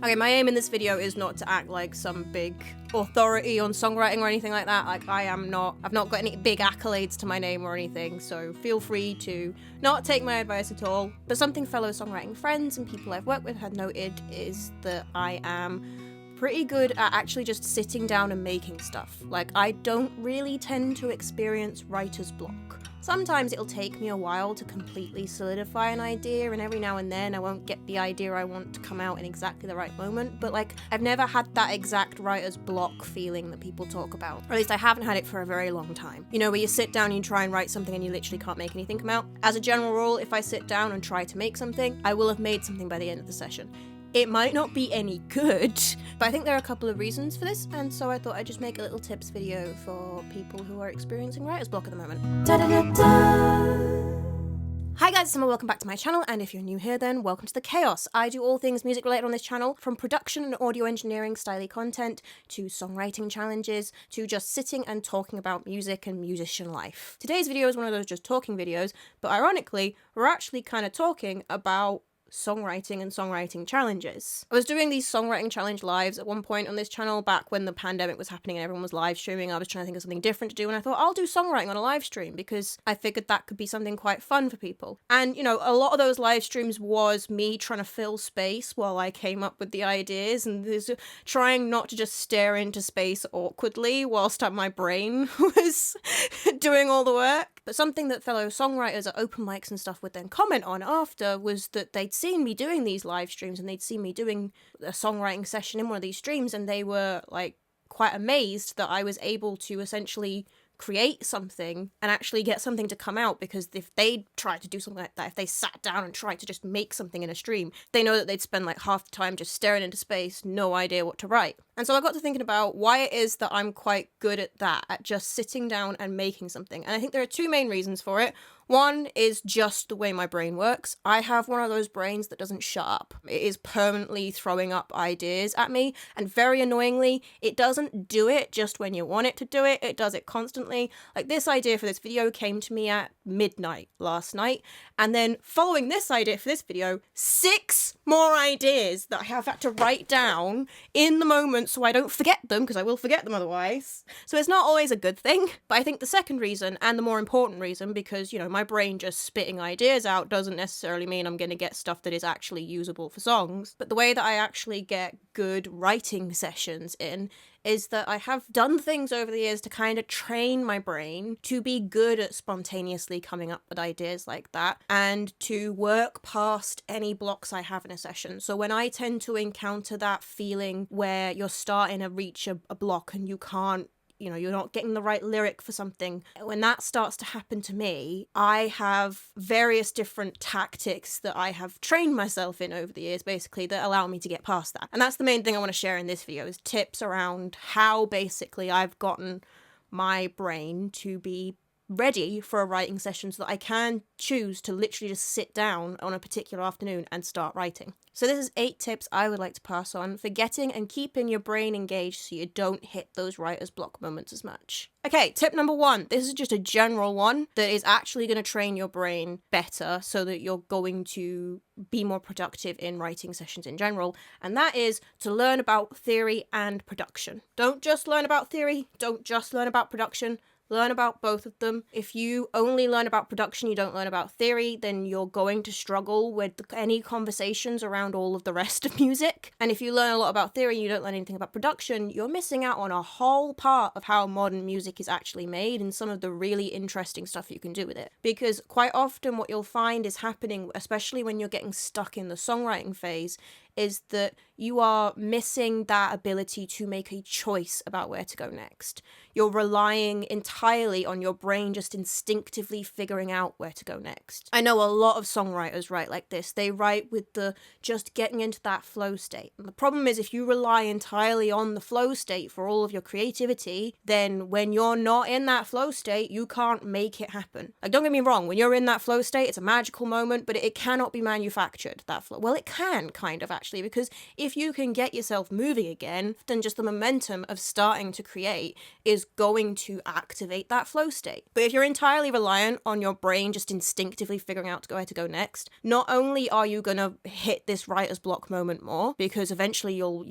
Okay, my aim in this video is not to act like some big authority on songwriting or anything like that. Like, I've not got any big accolades to my name or anything, so feel free to not take my advice at all. But something fellow songwriting friends and people I've worked with had noted is that I am pretty good at actually just sitting down and making stuff. Like, I don't really tend to experience writer's block. Sometimes it'll take me a while to completely solidify an idea, and every now and then I won't get the idea I want to come out in exactly the right moment, but like, I've never had that exact writer's block feeling that people talk about. Or at least I haven't had it for a very long time. You know, where you sit down and you try and write something and you literally can't make anything come out. As a general rule, if I sit down and try to make something, I will have made something by the end of the session. It might not be any good, but I think there are a couple of reasons for this, and so I thought I'd just make a little tips video for people who are experiencing writer's block at the moment. Hi guys, and welcome back to my channel, and if you're new here then, welcome to the chaos. I do all things music related on this channel, from production and audio engineering styly content, to songwriting challenges, to just sitting and talking about music and musician life. Today's video is one of those just talking videos, but ironically, we're actually kind of talking about songwriting and songwriting challenges. I was doing these songwriting challenge lives at one point on this channel back when the pandemic was happening and everyone was live streaming. I was trying to think of something different to do, and I thought I'll do songwriting on a live stream because I figured that could be something quite fun for people. And you know, a lot of those live streams was me trying to fill space while I came up with the ideas, and trying not to just stare into space awkwardly whilst my brain was doing all the work. But something that fellow songwriters at open mics and stuff would then comment on after was that they'd seen me doing these live streams and they'd seen me doing a songwriting session in one of these streams, and they were like quite amazed that I was able to essentially create something and actually get something to come out, because if they tried to do something like that, if they sat down and tried to just make something in a stream, they know that they'd spend like half the time just staring into space, no idea what to write. And so I got to thinking about why it is that I'm quite good at that, at just sitting down and making something. And I think there are two main reasons for it. One is just the way my brain works. I have one of those brains that doesn't shut up. It is permanently throwing up ideas at me, and very annoyingly, it doesn't do it just when you want it to do it, it does it constantly. Like, this idea for this video came to me at midnight last night, and then following this idea for this video, 6 more ideas that I have had to write down in the moment so I don't forget them, because I will forget them otherwise. So it's not always a good thing. But I think the second reason, and the more important reason, because, you know, my brain just spitting ideas out doesn't necessarily mean I'm going to get stuff that is actually usable for songs. But the way that I actually get good writing sessions in is that I have done things over the years to kind of train my brain to be good at spontaneously coming up with ideas like that, and to work past any blocks I have in a session. So when I tend to encounter that feeling where you're starting to reach a block and you can't, you know, you're not getting the right lyric for something, when that starts to happen to me, I have various different tactics that I have trained myself in over the years, basically, that allow me to get past that. And that's the main thing I want to share in this video, is tips around how basically I've gotten my brain to be ready for a writing session so that I can choose to literally just sit down on a particular afternoon and start writing. So this is 8 tips I would like to pass on for getting and keeping your brain engaged so you don't hit those writer's block moments as much. Okay, tip number 1. This is just a general one that is actually going to train your brain better so that you're going to be more productive in writing sessions in general, and that is to learn about theory and production. Don't just learn about theory, don't just learn about production. Learn about both of them. If you only learn about production, you don't learn about theory, then you're going to struggle with any conversations around all of the rest of music. And if you learn a lot about theory and you don't learn anything about production, you're missing out on a whole part of how modern music is actually made and some of the really interesting stuff you can do with it. Because quite often what you'll find is happening, especially when you're getting stuck in the songwriting phase, is that you are missing that ability to make a choice about where to go next. You're relying entirely on your brain just instinctively figuring out where to go next. I know a lot of songwriters write like this. They write with the just getting into that flow state. And the problem is, if you rely entirely on the flow state for all of your creativity, then when you're not in that flow state, you can't make it happen. Like, don't get me wrong, when you're in that flow state, it's a magical moment, but it cannot be manufactured, that flow. Well, it can, kind of, actually, because if you can get yourself moving again, then just the momentum of starting to create is is going to activate that flow state. But if you're entirely reliant on your brain just instinctively figuring out where to go next, not only are you going to hit this writer's block moment more, because eventually you'll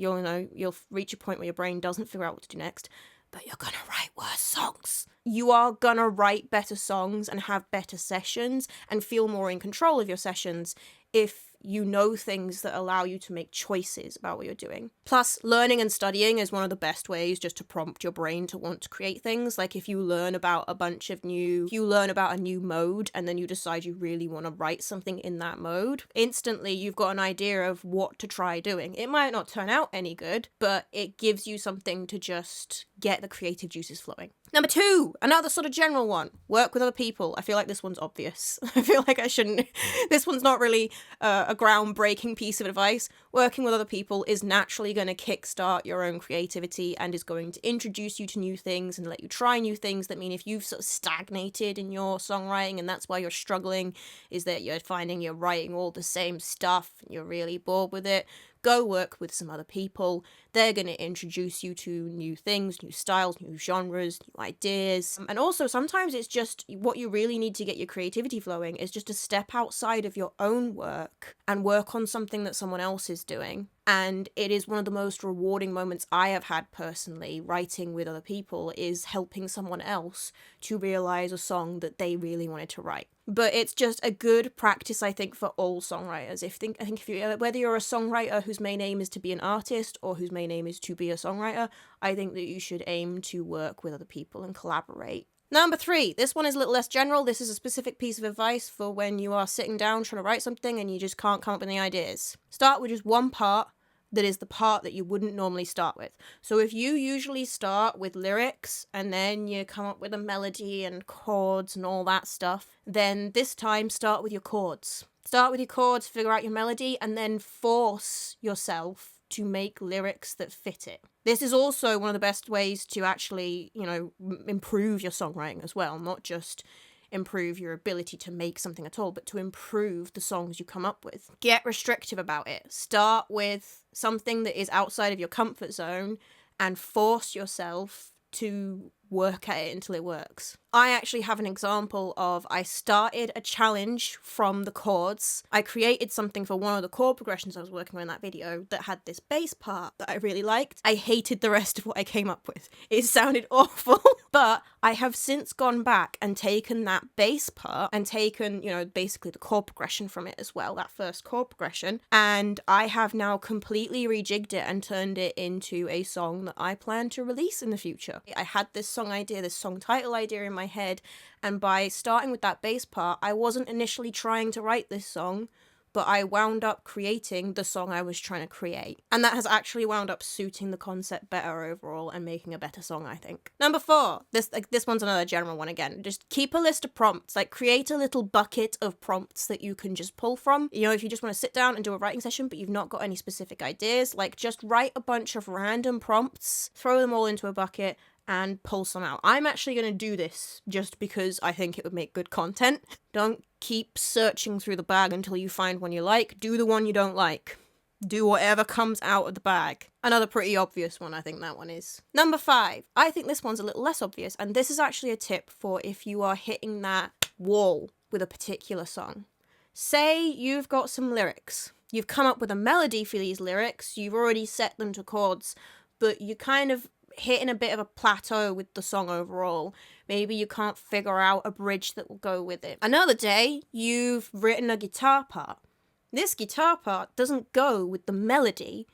reach a point where your brain doesn't figure out what to do next, but you're gonna write worse songs. You are gonna write better songs and have better sessions and feel more in control of your sessions if you know things that allow you to make choices about what you're doing. Plus, learning and studying is one of the best ways just to prompt your brain to want to create things. Like if you learn about a new mode and then you decide you really want to write something in that mode, instantly you've got an idea of what to try doing. It might not turn out any good, but it gives you something to just get the creative juices flowing. Number 2, another sort of general one, work with other people. I feel like this one's obvious. I feel like I shouldn't, this one's not really a groundbreaking piece of advice. Working with other people is naturally going to kickstart your own creativity and is going to introduce you to new things and let you try new things. That mean if you've sort of stagnated in your songwriting and that's why you're struggling, is that you're finding you're writing all the same stuff and you're really bored with it, go work with some other people. They're going to introduce you to new things, new styles, new genres, new ideas. And also sometimes it's just what you really need to get your creativity flowing is just to step outside of your own work and work on something that someone else is doing. And it is one of the most rewarding moments I have had personally writing with other people, is helping someone else to realize a song that they really wanted to write. But it's just a good practice, I think, for all songwriters. I think if you, whether you're a songwriter whose main aim is to be an artist or whose main aim is to be a songwriter, I think that you should aim to work with other people and collaborate. Number 3, this one is a little less general. This is a specific piece of advice for when you are sitting down trying to write something and you just can't come up with any ideas. Start with just one part that is the part that you wouldn't normally start with. So if you usually start with lyrics and then you come up with a melody and chords and all that stuff, then this time start with your chords. Start with your chords, figure out your melody, and then force yourself to make lyrics that fit it. This is also one of the best ways to actually, improve your songwriting as well, not just improve your ability to make something at all, but to improve the songs you come up with. Get restrictive about it. Start with something that is outside of your comfort zone and force yourself to work at it until it works. I actually have an example of, I started a challenge from the chords. I created something for one of the chord progressions I was working on in that video that had this bass part that I really liked. I hated the rest of what I came up with. It sounded awful, but I have since gone back and taken that bass part and taken, basically the chord progression from it as well, that first chord progression, and I have now completely rejigged it and turned it into a song that I plan to release in the future. I had this song idea, this song title idea in my head, and by starting with that bass part, I wasn't initially trying to write this song, but I wound up creating the song I was trying to create. And that has actually wound up suiting the concept better overall and making a better song, I think. Number 4, this one's another general one again. Just keep a list of prompts, create a little bucket of prompts that you can just pull from. If you just want to sit down and do a writing session, but you've not got any specific ideas, just write a bunch of random prompts, throw them all into a bucket, and pull some out. I'm actually going to do this just because I think it would make good content. Don't keep searching through the bag until you find one you like. Do the one you don't like. Do whatever comes out of the bag. Another pretty obvious one, I think that one is. Number 5. I think this one's a little less obvious, and this is actually a tip for if you are hitting that wall with a particular song. Say you've got some lyrics. You've come up with a melody for these lyrics. You've already set them to chords, but you kind of hitting a bit of a plateau with the song overall. Maybe you can't figure out a bridge that will go with it. Another day, you've written a guitar part. This guitar part doesn't go with the melody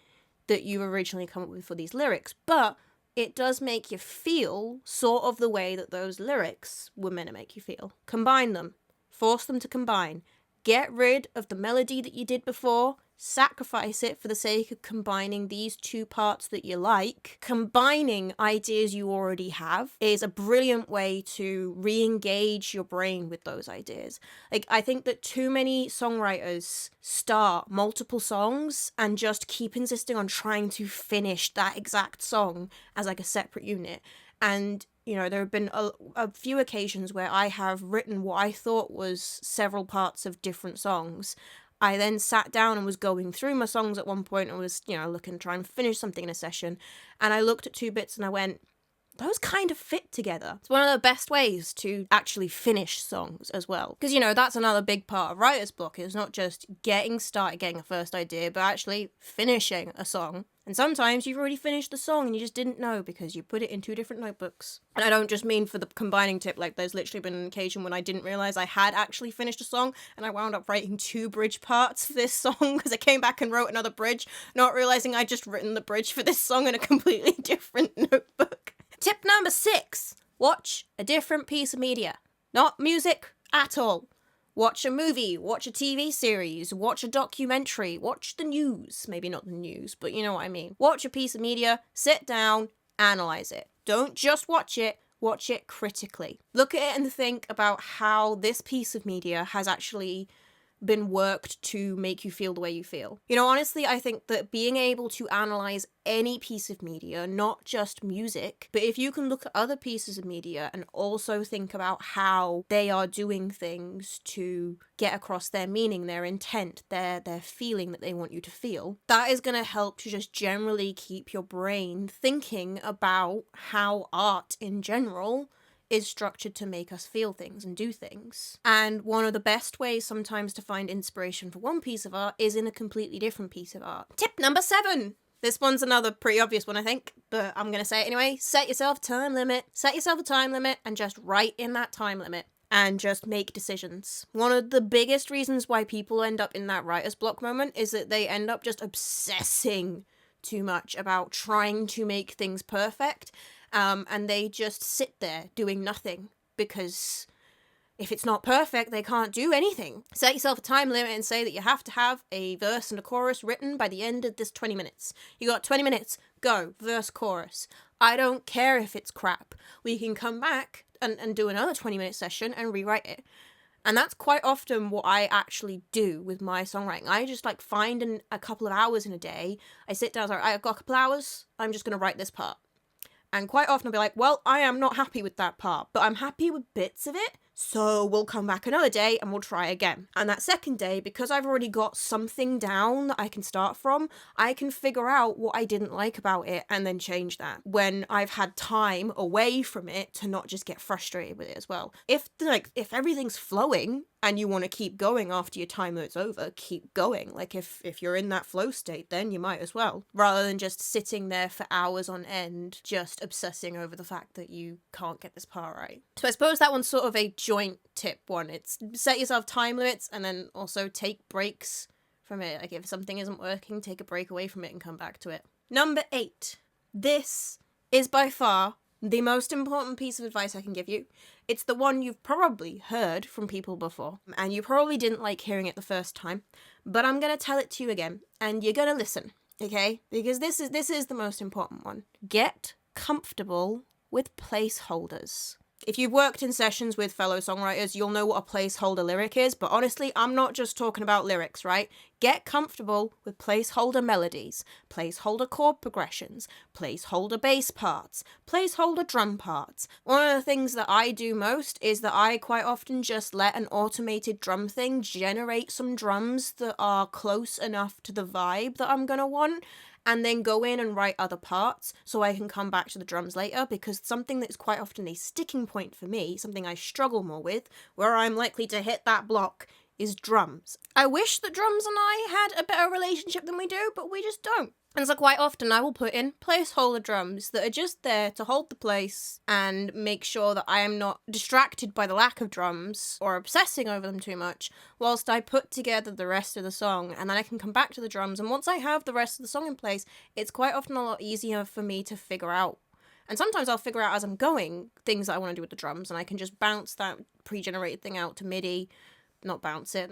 that you originally come up with for these lyrics, but it does make you feel sort of the way that those lyrics were meant to make you feel. Combine them. Force them to combine. Get rid of the melody that you did before. Sacrifice it for the sake of combining these two parts that you like. Combining ideas you already have is a brilliant way to re-engage your brain with those ideas. I think that too many songwriters start multiple songs and just keep insisting on trying to finish that exact song as a separate unit. And there have been a few occasions where I have written what I thought was several parts of different songs. I then sat down and was going through my songs at one point and was, looking to try and finish something in a session. And I looked at 2 bits and I went, those kind of fit together. It's one of the best ways to actually finish songs as well. Because, you know, that's another big part of writer's block, is not just getting started, getting a first idea, but actually finishing a song. And sometimes you've already finished the song and you just didn't know because you put it in 2 different notebooks. And I don't just mean for the combining tip, like there's literally been an occasion when I didn't realise I had actually finished a song and I wound up writing 2 bridge parts for this song because I came back and wrote another bridge, not realising I'd just written the bridge for this song in a completely different notebook. Tip number 6, watch a different piece of media. Not music at all. Watch a movie, watch a TV series, watch a documentary, watch the news. Maybe not the news, but you know what I mean. Watch a piece of media, sit down, analyse it. Don't just watch it critically. Look at it and think about how this piece of media has actually been worked to make you feel the way you feel. You know, honestly, I think that being able to analyse any piece of media, not just music, but if you can look at other pieces of media and also think about how they are doing things to get across their meaning, their intent, their feeling that they want you to feel, that is going to help to just generally keep your brain thinking about how art in general is structured to make us feel things and do things. And one of the best ways sometimes to find inspiration for one piece of art is in a completely different piece of art. Tip number 7. This one's another pretty obvious one, I think, but I'm going to say it anyway. Set yourself a time limit. Set yourself a time limit and just write in that time limit. And just make decisions. One of the biggest reasons why people end up in that writer's block moment is that they end up just obsessing too much about trying to make things perfect. And they just sit there doing nothing because if it's not perfect, they can't do anything. Set yourself a time limit and say that you have to have a verse and a chorus written by the end of this 20 minutes. You got 20 minutes, go, verse, chorus. I don't care if it's crap. We can come back and do another 20-minute session and rewrite it. And that's quite often what I actually do with my songwriting. I just like find a couple of hours in a day. I sit down, I've got a couple of hours, I'm just going to write this part. And quite often I'll be like, well, I am not happy with that part, but I'm happy with bits of it. So we'll come back another day and we'll try again. And that second day, because I've already got something down that I can start from, I can figure out what I didn't like about it and then change that when I've had time away from it to not just get frustrated with it as well. If everything's flowing and you want to keep going after your time limit's over, keep going. Like if you're in that flow state, then you might as well. Rather than just sitting there for hours on end, just obsessing over the fact that you can't get this part right. So I suppose that one's sort of a joint tip one. It's set yourself time limits and then also take breaks from it. Like if something isn't working, take a break away from it and come back to it. Number 8. This is by far the most important piece of advice I can give you. It's the one you've probably heard from people before, and you probably didn't like hearing it the first time, but I'm going to tell it to you again, and you're going to listen, okay? Because this is the most important one. Get comfortable with placeholders. If you've worked in sessions with fellow songwriters, you'll know what a placeholder lyric is, but honestly, I'm not just talking about lyrics, right? Get comfortable with placeholder melodies, placeholder chord progressions, placeholder bass parts, placeholder drum parts. One of the things that I do most is that I quite often just let an automated drum thing generate some drums that are close enough to the vibe that I'm gonna want, and then go in and write other parts so I can come back to the drums later, because something that's quite often a sticking point for me, something I struggle more with, where I'm likely to hit that block, is drums. I wish that drums and I had a better relationship than we do, but we just don't. And so quite often I will put in placeholder drums that are just there to hold the place and make sure that I am not distracted by the lack of drums or obsessing over them too much whilst I put together the rest of the song, and then I can come back to the drums, and once I have the rest of the song in place, it's quite often a lot easier for me to figure out. And sometimes I'll figure out as I'm going things that I want to do with the drums, and I can just bounce that pre-generated thing out to MIDI, not bounce it,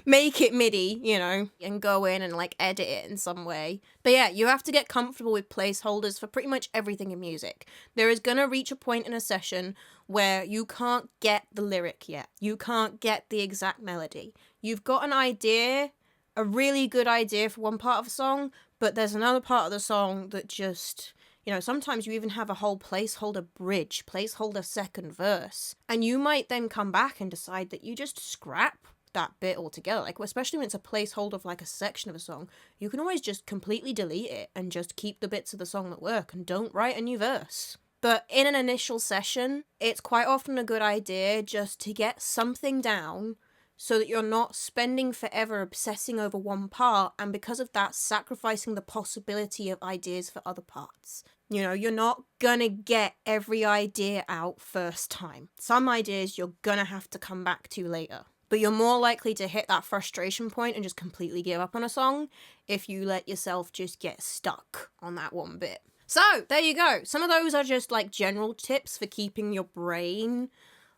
make it MIDI, you know, and go in and like edit it in some way. But yeah, you have to get comfortable with placeholders for pretty much everything in music. There is gonna reach a point in a session where you can't get the lyric yet. You can't get the exact melody. You've got an idea, a really good idea for one part of a song, but there's another part of the song that just, you know, sometimes you even have a whole placeholder bridge, placeholder second verse. And you might then come back and decide that you just scrap that bit altogether. Like, especially when it's a placeholder of like a section of a song, you can always just completely delete it and just keep the bits of the song that work and don't write a new verse. But in an initial session, it's quite often a good idea just to get something down so that you're not spending forever obsessing over one part, and because of that, sacrificing the possibility of ideas for other parts. You know, you're not gonna get every idea out first time. Some ideas you're gonna have to come back to later. But you're more likely to hit that frustration point and just completely give up on a song if you let yourself just get stuck on that one bit. So, there you go. Some of those are just like general tips for keeping your brain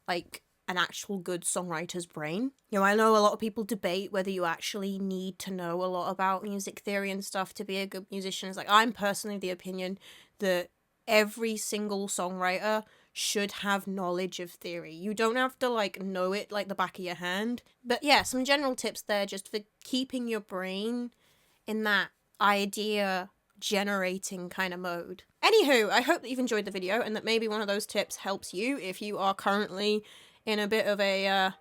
like an actual good songwriter's brain. You know, I know a lot of people debate whether you actually need to know a lot about music theory and stuff to be a good musician. It's like, I'm personally of the opinion that every single songwriter should have knowledge of theory. You don't have to like know it like the back of your hand. But yeah, some general tips there just for keeping your brain in that idea generating kind of mode. Anywho, I hope that you've enjoyed the video and that maybe one of those tips helps you if you are currently in a bit of a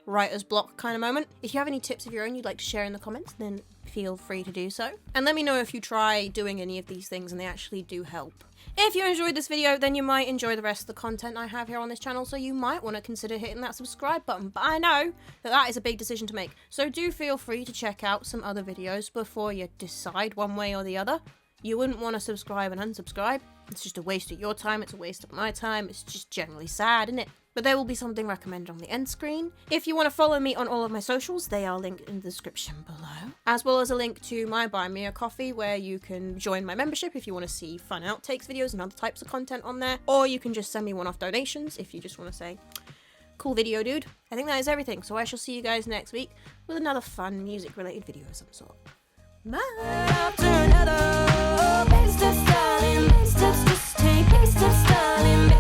writer's block kind of moment. If you have any tips of your own you'd like to share in the comments, then feel free to do so. And let me know if you try doing any of these things and they actually do help. If you enjoyed this video, then you might enjoy the rest of the content I have here on this channel, so you might want to consider hitting that subscribe button. But I know that that is a big decision to make, so do feel free to check out some other videos before you decide one way or the other. You wouldn't want to subscribe and unsubscribe. It's just a waste of your time, it's a waste of my time, it's just generally sad, isn't it? But there will be something recommended on the end screen. If you want to follow me on all of my socials, they are linked in the description below. As well as a link to my Buy Me a Coffee, where you can join my membership if you want to see fun outtakes videos and other types of content on there. Or you can just send me one-off donations if you just want to say, cool video, dude. I think that is everything, so I shall see you guys next week with another fun music-related video of some sort. Bye! After another, best of styling, best of just take, best of styling.